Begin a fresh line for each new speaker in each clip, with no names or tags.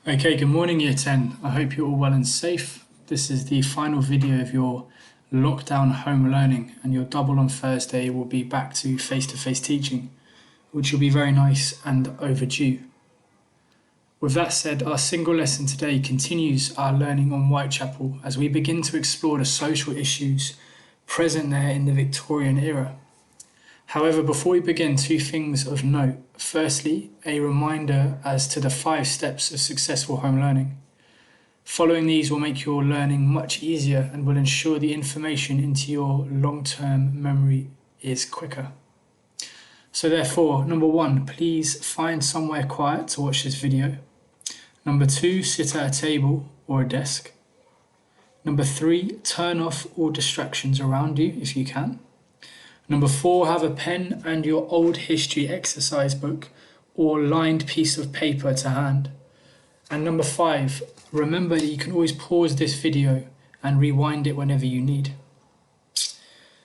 Okay, good morning, Year 10. I hope you're all well and safe. This is the final video of your lockdown home learning, and your double on Thursday will be back to face-to-face teaching, which will be very nice and overdue. With that said, our single lesson today continues our learning on Whitechapel as we begin to explore the social issues present there in the Victorian era. However, before we begin, two things of note. Firstly, a reminder as to the 5 steps of successful home learning. Following these will make your learning much easier and will ensure the information into your long-term memory is quicker. So therefore, number 1, please find somewhere quiet to watch this video. Number 2, sit at a table or a desk. Number 3, turn off all distractions around you if you can. Number 4, have a pen and your old history exercise book or lined piece of paper to hand. And number 5, remember that you can always pause this video and rewind it whenever you need.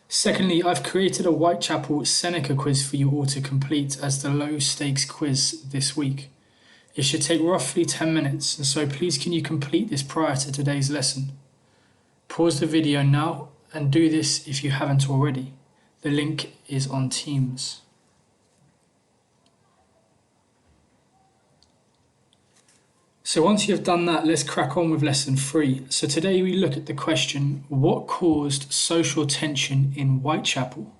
Secondly, I've created a Whitechapel Seneca quiz for you all to complete as the low stakes quiz this week. It should take roughly 10 minutes, and so please can you complete this prior to today's lesson. Pause the video now and do this if you haven't already. The link is on Teams. So once you've done that, let's crack on with lesson 3. So today we look at the question, what caused social tension in Whitechapel?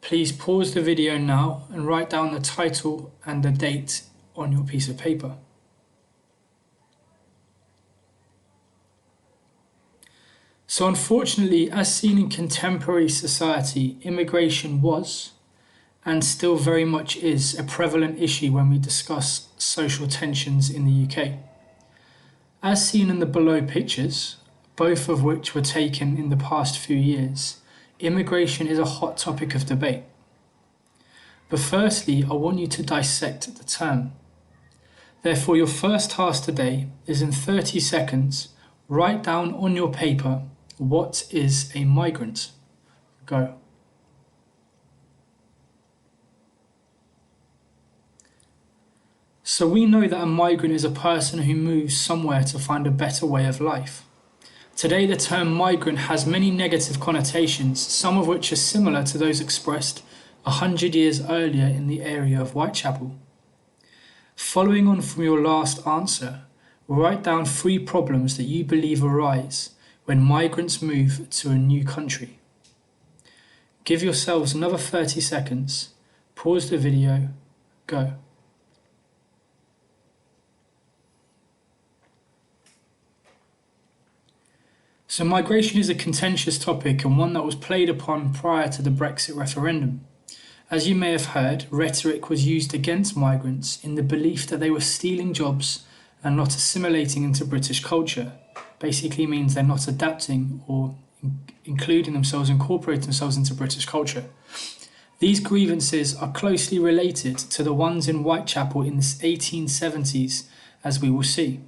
Please pause the video now and write down the title and the date on your piece of paper. So unfortunately, as seen in contemporary society, immigration was, and still very much is, a prevalent issue when we discuss social tensions in the UK. As seen in the below pictures, both of which were taken in the past few years, immigration is a hot topic of debate. But firstly, I want you to dissect the term. Therefore, your first task today is in 30 seconds, write down on your paper, what is a migrant? Go. So we know that a migrant is a person who moves somewhere to find a better way of life. Today the term migrant has many negative connotations, some of which are similar to those expressed 100 years earlier in the area of Whitechapel. Following on from your last answer, write down 3 problems that you believe arise when migrants move to a new country. Give yourselves another 30 seconds, pause the video, go. So migration is a contentious topic and one that was played upon prior to the Brexit referendum. As you may have heard, rhetoric was used against migrants in the belief that they were stealing jobs and not assimilating into British culture. Basically means they're not adapting or incorporating themselves into British culture. These grievances are closely related to the ones in Whitechapel in the 1870s, as we will see.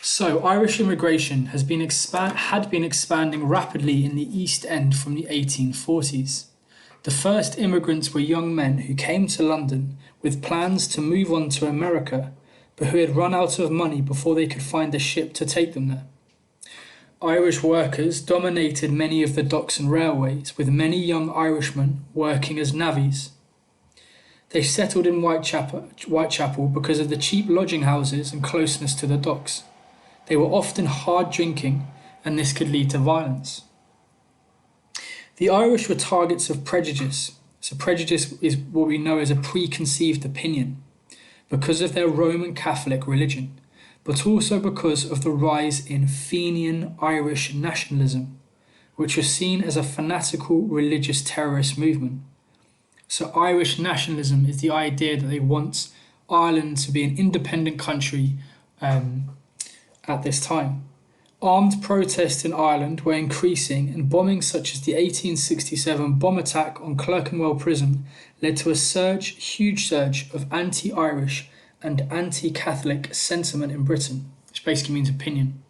So, Irish immigration had been expanding rapidly in the East End from the 1840s. The first immigrants were young men who came to London with plans to move on to America, but who had run out of money before they could find a ship to take them there. Irish workers dominated many of the docks and railways, with many young Irishmen working as navvies. They settled in Whitechapel because of the cheap lodging houses and closeness to the docks. They were often hard drinking, and this could lead to violence. The Irish were targets of prejudice. So prejudice is what we know as a preconceived opinion, because of their Roman Catholic religion, but also because of the rise in Fenian Irish nationalism, which was seen as a fanatical religious terrorist movement. So Irish nationalism is the idea that they want Ireland to be an independent country at this time. Armed protests in Ireland were increasing, and bombings such as the 1867 bomb attack on Clerkenwell Prison led to a huge surge of anti-Irish and anti-Catholic sentiment in Britain, which basically means opinion.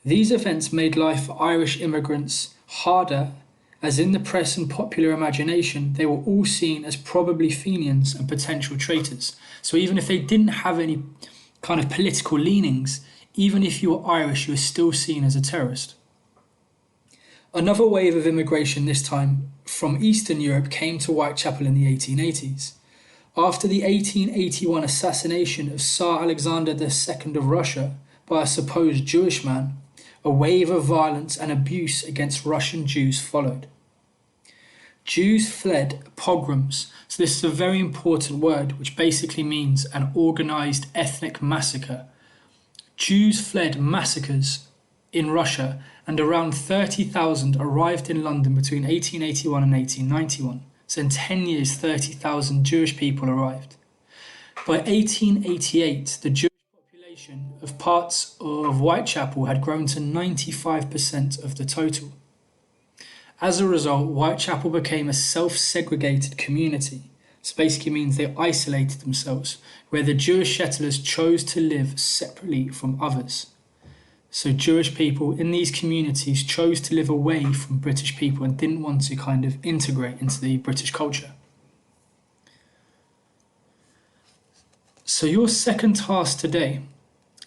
These events made life for Irish immigrants harder as in the press and popular imagination, they were all seen as probably Fenians and potential traitors. So even if they didn't have any kind of political leanings, even if you were Irish, you were still seen as a terrorist. Another wave of immigration, this time from Eastern Europe, came to Whitechapel in the 1880s. After the 1881 assassination of Tsar Alexander II of Russia by a supposed Jewish man, a wave of violence and abuse against Russian Jews followed. Jews fled pogroms. So this is a very important word, which basically means an organized ethnic massacre. Jews fled massacres in Russia, and around 30,000 arrived in London between 1881 and 1891. So in 10 years, 30,000 Jewish people arrived. By 1888, the Jewish population of parts of Whitechapel had grown to 95% of the total. As a result, Whitechapel became a self-segregated community. This basically means they isolated themselves, where the Jewish settlers chose to live separately from others. So Jewish people in these communities chose to live away from British people and didn't want to kind of integrate into the British culture. So your second task today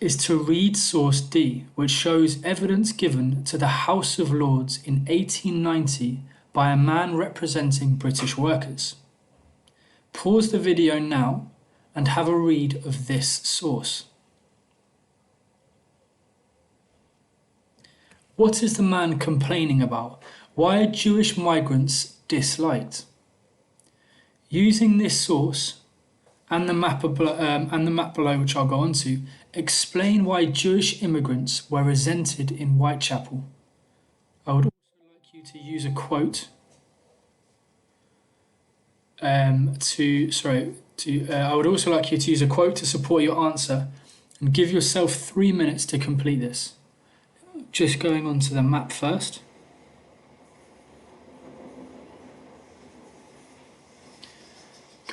is to read source D, which shows evidence given to the House of Lords in 1890 by a man representing British workers. Pause the video now and have a read of this source. What is the man complaining about? Why are Jewish migrants disliked? Using this source and the map below, which I'll go on to, explain why Jewish immigrants were resented in Whitechapel. I would also like you to use a quote I would also like you to use a quote to support your answer, and give yourself 3 minutes to complete this. Just going on to the map first.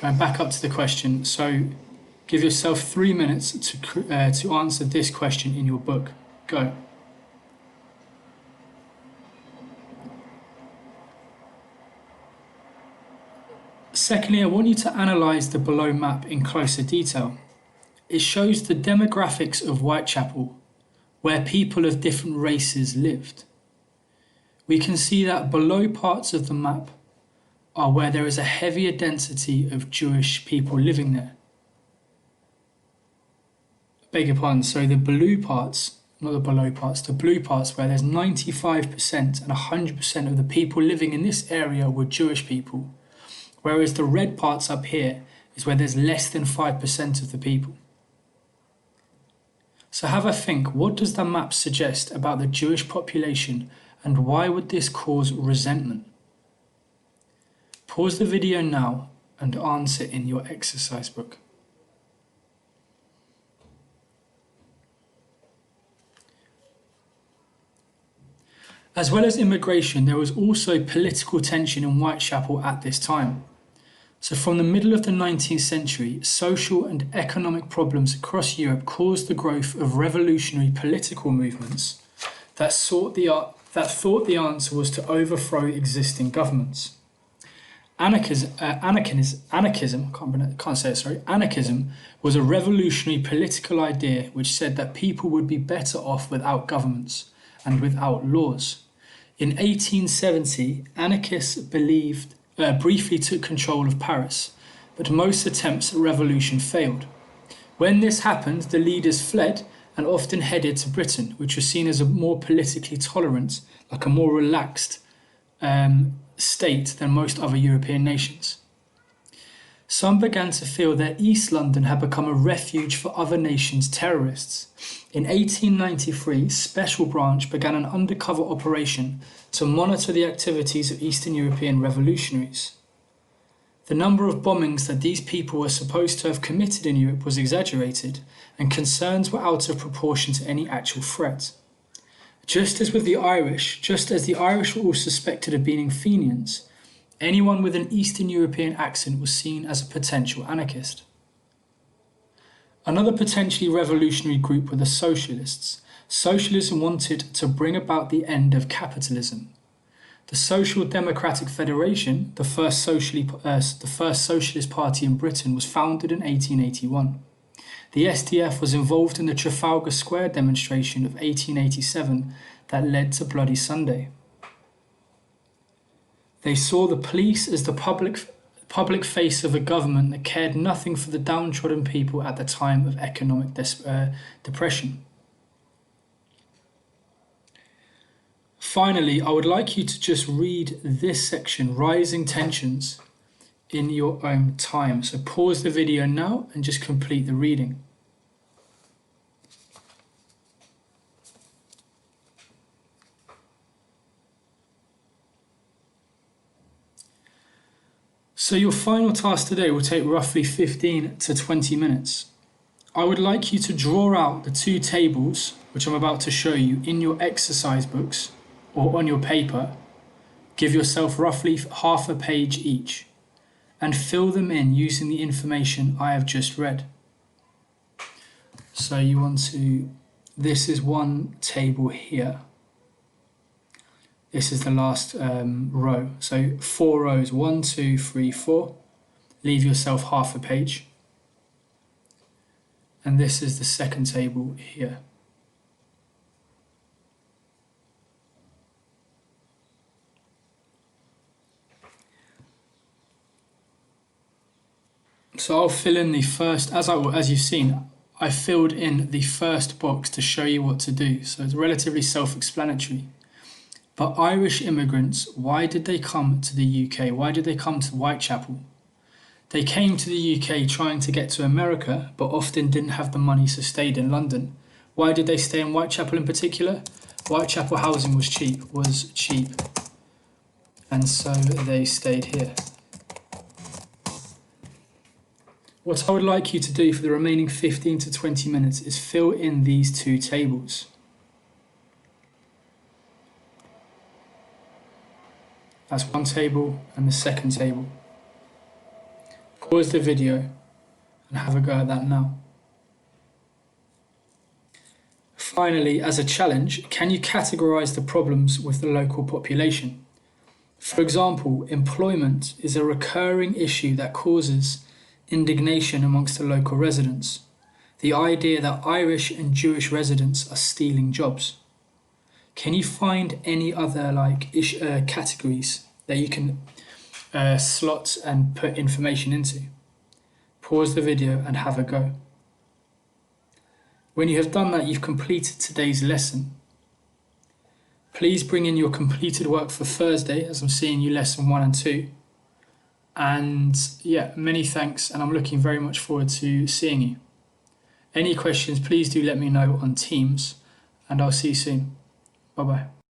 Going back up to the question, so give yourself 3 minutes to answer this question in your book. Go. Secondly, I want you to analyse the below map in closer detail. It shows the demographics of Whitechapel, where people of different races lived. We can see that below parts of the map are where there is a heavier density of Jewish people living there. Beg your pardon, so the blue parts, not the below parts, the blue parts where there's 95% and 100% of the people living in this area were Jewish people, whereas the red parts up here is where there's less than 5% of the people. So have a think, what does the map suggest about the Jewish population, and why would this cause resentment? Pause the video now and answer in your exercise book. As well as immigration, there was also political tension in Whitechapel at this time. So from the middle of the 19th century, social and economic problems across Europe caused the growth of revolutionary political movements that thought the answer was to overthrow existing governments. Anarchism was a revolutionary political idea which said that people would be better off without governments and without laws. In 1870, anarchists briefly took control of Paris, but most attempts at revolution failed. When this happened, the leaders fled and often headed to Britain, which was seen as a more politically tolerant, like a more relaxed state than most other European nations. Some began to feel that East London had become a refuge for other nations' terrorists. In 1893, Special Branch began an undercover operation to monitor the activities of Eastern European revolutionaries. The number of bombings that these people were supposed to have committed in Europe was exaggerated, and concerns were out of proportion to any actual threat. Just as the Irish were all suspected of being Fenians, anyone with an Eastern European accent was seen as a potential anarchist. Another potentially revolutionary group were the Socialists. Socialism wanted to bring about the end of capitalism. The Social Democratic Federation, the first socialist party in Britain, was founded in 1881. The SDF was involved in the Trafalgar Square demonstration of 1887 that led to Bloody Sunday. They saw the police as the public face of a government that cared nothing for the downtrodden people at the time of economic depression. Finally, I would like you to just read this section, Rising Tensions, in your own time. So pause the video now and just complete the reading. So your final task today will take roughly 15 to 20 minutes. I would like you to draw out the two tables, which I'm about to show you, in your exercise books or on your paper. Give yourself roughly half a page each and fill them in using the information I have just read. So you want to, this is one table here. This is the last row. So 4 rows, 1, 2, 3, 4. Leave yourself half a page. And this is the second table here. So I'll fill in the first, as you've seen, I filled in the first box to show you what to do. So it's relatively self-explanatory. But Irish immigrants, why did they come to the UK? Why did they come to Whitechapel? They came to the UK trying to get to America, but often didn't have the money, so stayed in London. Why did they stay in Whitechapel in particular? Whitechapel housing was cheap. And so they stayed here. What I would like you to do for the remaining 15 to 20 minutes is fill in these two tables. That's one table and the second table. Pause the video and have a go at that now. Finally, as a challenge, can you categorize the problems with the local population? For example, employment is a recurring issue that causes indignation amongst the local residents. The idea that Irish and Jewish residents are stealing jobs. Can you find any other categories that you can slot and put information into? Pause the video and have a go. When you have done that, you've completed today's lesson. Please bring in your completed work for Thursday, as I'm seeing you lesson 1 and 2. And yeah, many thanks, and I'm looking very much forward to seeing you. Any questions, please do let me know on Teams, and I'll see you soon. Bye-bye.